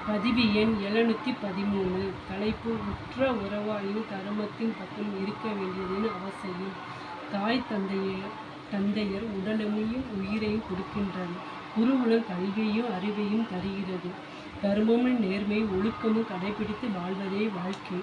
பதிவு எண் 713. தலைப்பு: உற்ற உறவாயின் தர்மத்தின் பக்கம் இருக்க வேண்டியதின் அவசியம். தாய் தந்தையர் உடலையும் உயிரையும் கொடுக்கின்றனர். குருகுலம் கல்வியையும் அறிவையும் தருகிறது. தர்மமும் நேர்மை ஒழுக்கமும் கடைபிடித்து வாழ்வதே வாழ்க்கை.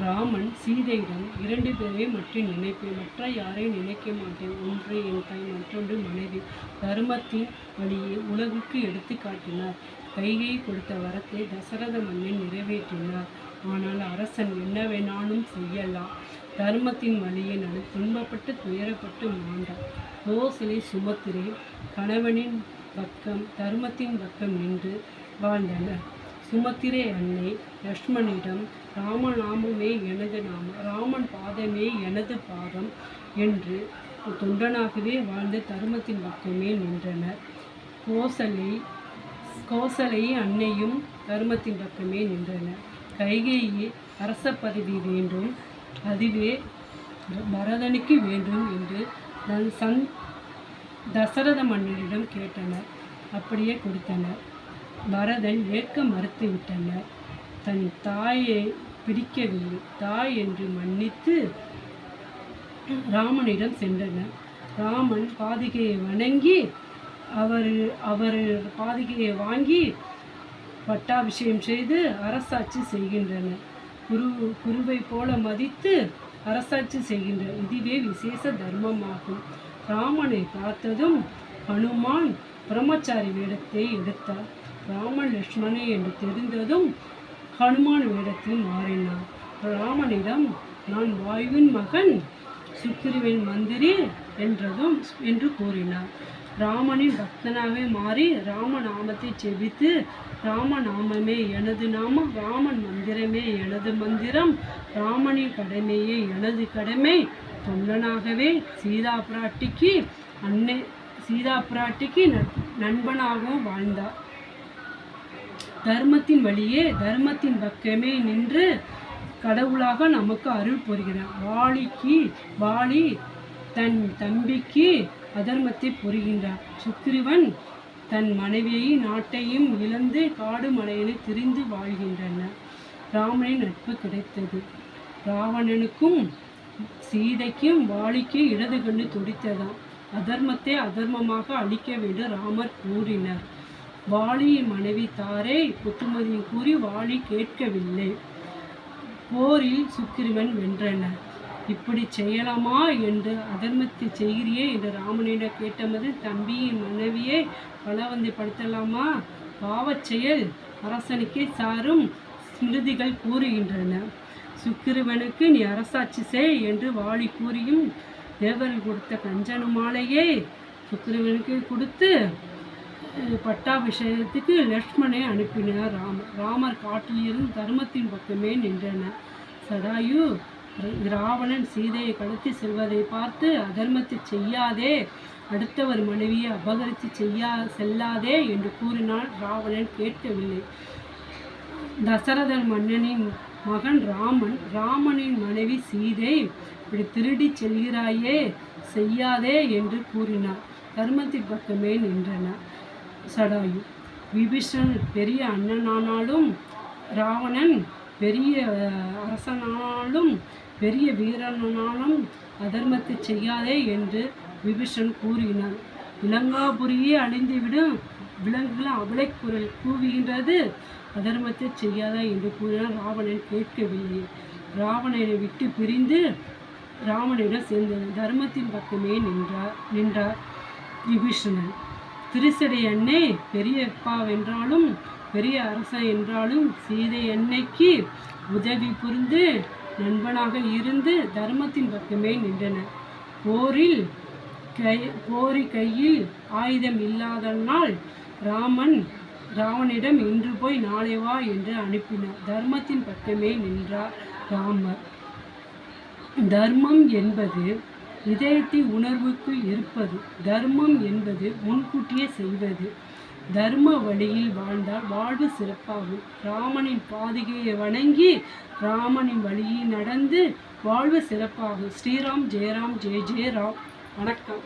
ராமன் சீதையிடம் 2 பேரை மட்டும் நினைப்பேன், மற்ற யாரையும் நினைக்க மாட்டேன். ஒன்று என் தாய், மற்றொன்று மனைவி. தர்மத்தின் வழியை உலகுக்கு எடுத்து காட்டினார். கைகை கொடுத்த வரத்தை தசரத மன்னன் நிறைவேற்றினார். ஆனால் அரசன் என்ன வேணாலும் செய்யலாம். தர்மத்தின் வழியை நடந்து துன்பப்பட்டு துயரப்பட்டு மாண்டார். கோசலை சுமத்திரை கணவனின் பக்கம் தர்மத்தின் பக்கம் நின்று வாழ்ந்தனர். சுமத்திரை அன்னை லக்ஷ்மணிடம் ராமநாமமே எனது நாமம், ராமன் பாதமே எனது பாதம் என்று தொண்டனாகவே வாழ்ந்து தர்மத்தின் பக்கமே நின்றனர். கோசலை அன்னையும் தர்மத்தின் பக்கமே நின்றனர். கைகேயி அரச பதவி வேண்டும், அதுவே பரதனுக்கு வேண்டும் என்று தசரத மன்னனிடம் கேட்டனர். அப்படியே கொடுத்தனர். பரதன் ஏற்க மறுத்துவிட்டனர். தன் தாயை பிடிக்கவில்லை. தாய் என்று மன்னித்து ராமனிடம் சென்றனர். ராமன் பாதுகையை வணங்கி அவர் பாதுகையை வாங்கி பட்டாபிஷேகம் செய்து அரசாட்சி செய்கின்றனர். குருவை போல மதித்து அரசாட்சி செய்கின்றனர். இதுவே விசேஷ தர்மமாகும். ராமனை பார்த்ததும் ஹனுமான் பிரம்மச்சாரி வேடத்தை எடுத்தார். ராமன் லக்ஷ்மணன் என்று தெரிந்ததும் ஹனுமான் வேடத்தில் மாறினார். ராமனிடம் நான் வாயுவின் மகன், சுக்கிரவின் மந்திரி என்று கூறினார். ராமனின் பக்தனாகவே மாறி ராமநாமத்தை செபித்து, ராமநாமமே எனது நாமம், ராமன் மந்திரமே எனது மந்திரம், ராமனின் கடமையே எனது கடமை, தொண்டனாகவே சீதா பிராட்டிக்கு நண்பனாகவும் வாழ்ந்தார். தர்மத்தின் வழியே தர்மத்தின் பக்கமே நின்று கடவுளாக நமக்கு அருள் புரிகிறார். வாலி தன் தம்பிக்கு அதர்மத்தை புரிகின்றார். சுக்கிரவன் தன் மனைவியை நாட்டையும் இழந்து காடு மலையினை திரிந்து வாழ்கின்றனர். ராமனின் நட்பு கிடைத்தது. ராவணனுக்கும் சீதைக்கும் வாலிக்கு இடது கண்ணு துடித்ததாம். அதர்மத்தை அதர்மமாக அழிக்க வேண்டும் ராமர் கூறினார். வாலியின் மனைவி தாரை புத்துமதியும் கூறி வாலி கேட்கவில்லை. போரில் சுக்கிரவன் வென்றனர். இப்படி செய்யலாமா என்று அதர்மத்தை செய்கிறியே என்று ராமனிடம் கேட்டமது தம்பியின் மனைவியை பலவந்தப்படுத்தலாமா? பாவச் செயல் அரசனுக்கே சாரும் ஸ்மிருதிகள் கூறுகின்றன. சுக்கிரவனுக்கு நீ அரசாட்சி செய் என்று வாலி கூறியும் தேவர்கள் கொடுத்த கஞ்சன மாலையை சுக்கிரவனுக்கு கொடுத்து பட்டாபிஷேகத்துக்கு லக்ஷ்மணனை அனுப்பினார். ராமர் காட்டிலிருந்து தர்மத்தின் பக்கமே நின்றனர். சடாயு ராவணன் சீதையை கடத்தி செல்வதை பார்த்து அதர்மத்தை செய்யாதே, அடுத்தவர் மனைவியை அபகரித்து செல்லாதே என்று கூறினால் ராவணன் கேட்கவில்லை. தசரதன் மன்னனின் மகன் ராமனின் மனைவி சீதை இப்படி திருடி செல்கிறாயே, செய்யாதே என்று கூறினார். தர்மத்தின் பக்கமே நின்றனர். சடாயு விபீஷணன் பெரிய அண்ணனானாலும், ராவணன் பெரிய அரசனானாலும், பெரிய வீரனானாலும் அதர்மத்தை செய்யாதே என்று விபீஷணன் கூறினான். இலங்காபுரியே அழிந்துவிடும், விலங்குகள் அவளை குரல் கூவுகின்றது, அதர்மத்தை செய்யாதா என்று கூறினார். ராவணன் கேட்கவில்லை. ராவணனை விட்டு பிரிந்து ராமனிடம் சேர்ந்தனர். தர்மத்தின் பக்கமே நின்றார் விபீஷணன். திருசடை அன்னை பெரிய அப்பாவென்றாலும் பெரிய அரசன் என்றாலும் சீதை அன்னைக்கு உதவி புரிந்து நண்பனாக இருந்து தர்மத்தின் பக்கமே நின்றனர். கையில் ஆயுதம் இல்லாதனால் ராவனிடம் இன்று போய் நாளை வா என்று அனுப்பினார். தர்மத்தின் பக்கமே நின்றார் ராமர். தர்மம் என்பது இதயத்தை உணர்வுக்குள் இருப்பது. தர்மம் என்பது முன்கூட்டியே செய்வது. தர்ம வழியில் வாழ்ந்தால் வாழ்வு சிறப்பாகும். ராமனின் பாதுகையை வணங்கி ராமனின் வழியில் நடந்து வாழ்வு சிறப்பாகும். ஸ்ரீராம் ஜெயராம், ஜெய ஜெய ராம். வணக்கம்.